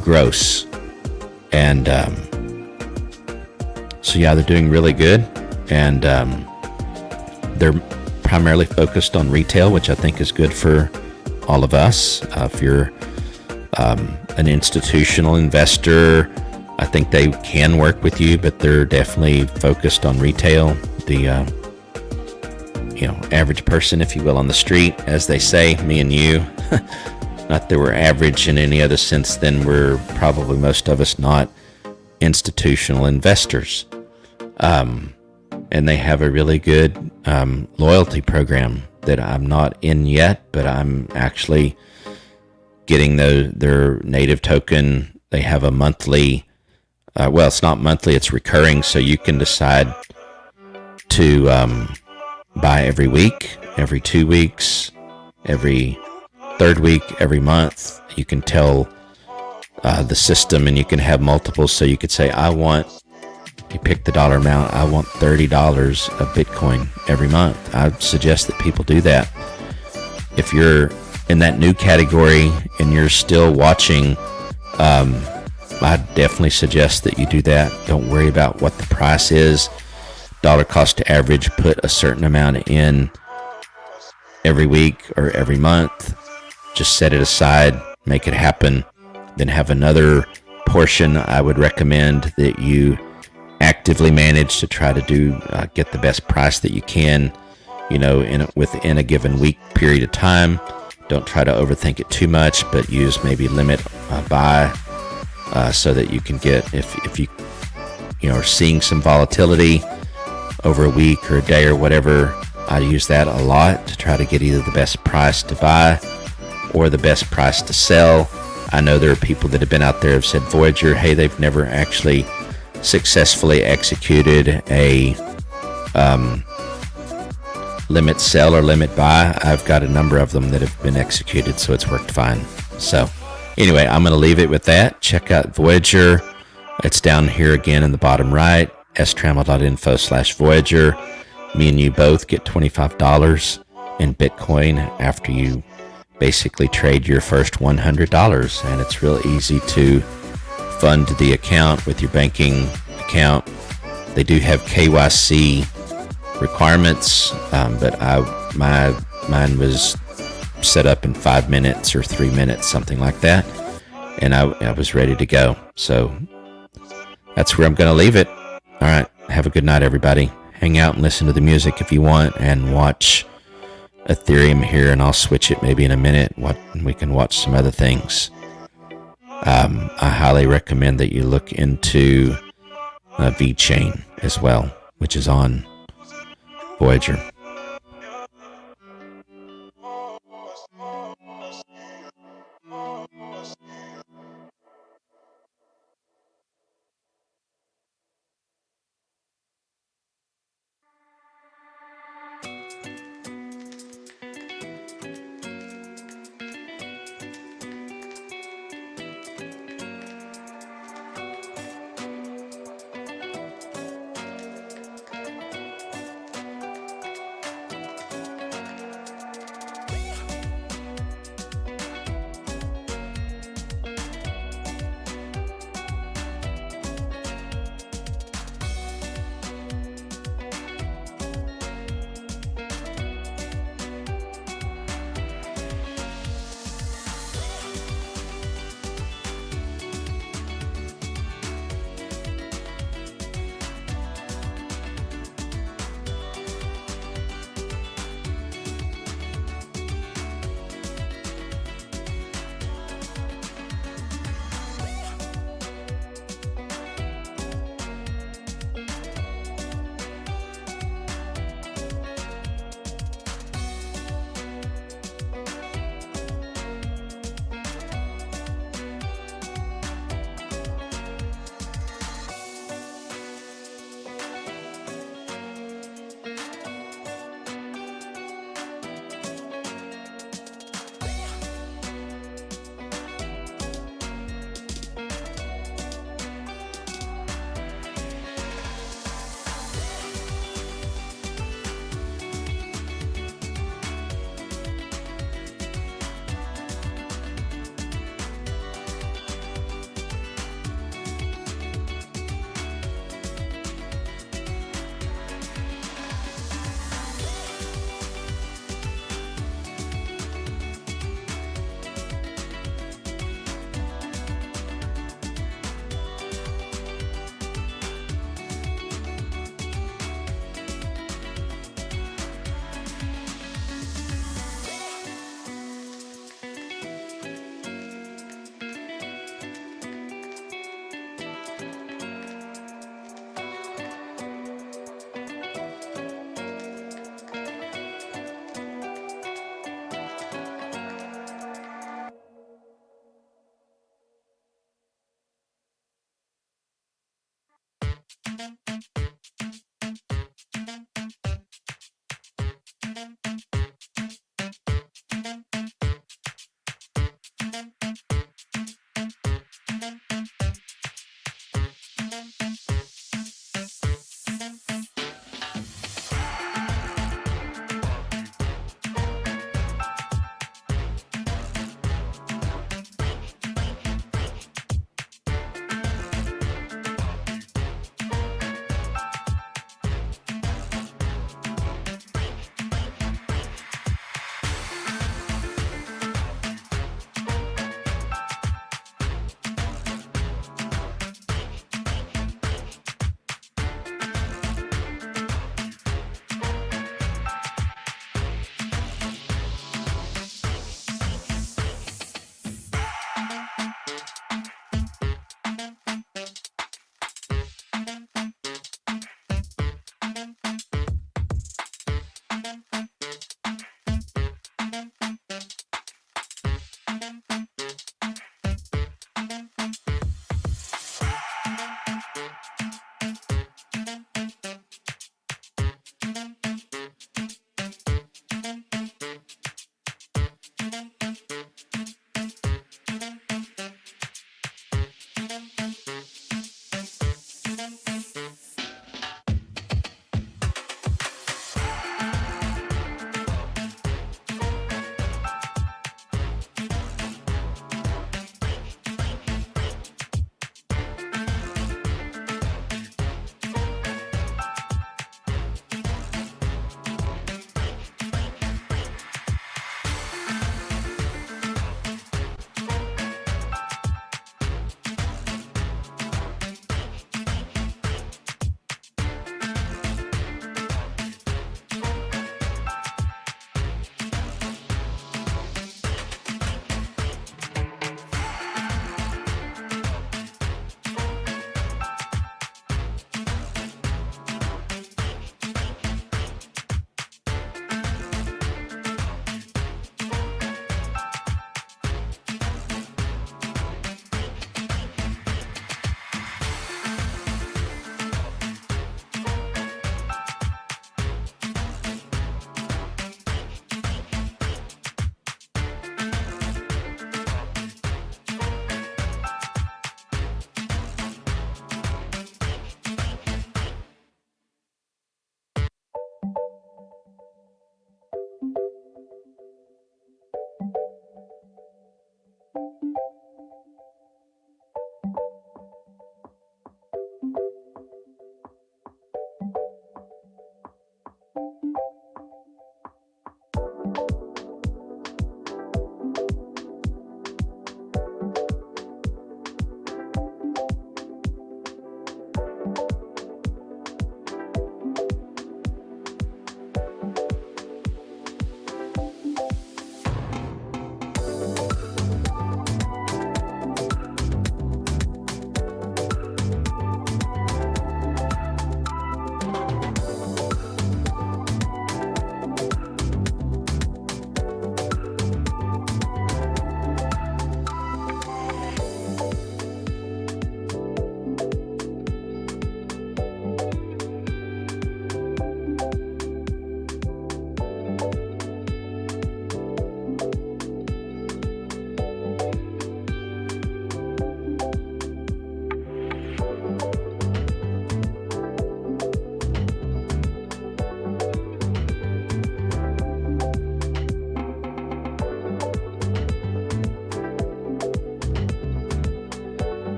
gross, and so yeah, they're doing really good, and they're primarily focused on retail, which I think is good for all of us. If you're an institutional investor, I think they can work with you, but they're definitely focused on retail. The average person, if you will, on the street, as they say, me and you. Not that we're average in any other sense, then we're probably most of us not institutional investors. And they have a really good loyalty program that I'm not in yet, but I'm actually getting their native token They have a monthly, well, it's not monthly, it's recurring, so you can decide to buy every week, every 2 weeks, every third week, every month. You can tell the system, and you can have multiples. So you could say, you pick the dollar amount, I want $30 of Bitcoin every month. I suggest that people do that. If you're in that new category and you're still watching, I definitely suggest that you do that. Don't worry about what the price is. Dollar cost average, put a certain amount in every week or every month. Just set it aside, make it happen. Then have another portion I would recommend that you actively manage to try to get the best price that you can, within a given week period of time. Don't try to overthink it too much, but use maybe limit buy so that you can get, if you are seeing some volatility over a week or a day or whatever, I use that a lot to try to get either the best price to buy or the best price to sell. I know there are people that have been out there have said, Voyager, hey, they've never actually successfully executed a limit sell or limit buy. I've got a number of them that have been executed, so it's worked fine. So anyway, I'm going to leave it with that. Check out Voyager. It's down here again in the bottom right, strammel.info/Voyager. Me and you both get $25 in Bitcoin after you basically trade your first $100. And it's real easy to fund the account with your banking account. They do have KYC requirements, but mine was set up in 5 minutes or 3 minutes, something like that, and I was ready to go. So that's where I'm going to leave it. All right, have a good night, everybody. Hang out and listen to the music if you want, and watch Ethereum here, and I'll switch it maybe in a minute. We can watch some other things. I highly recommend that you look into VeChain as well, which is on Voyager.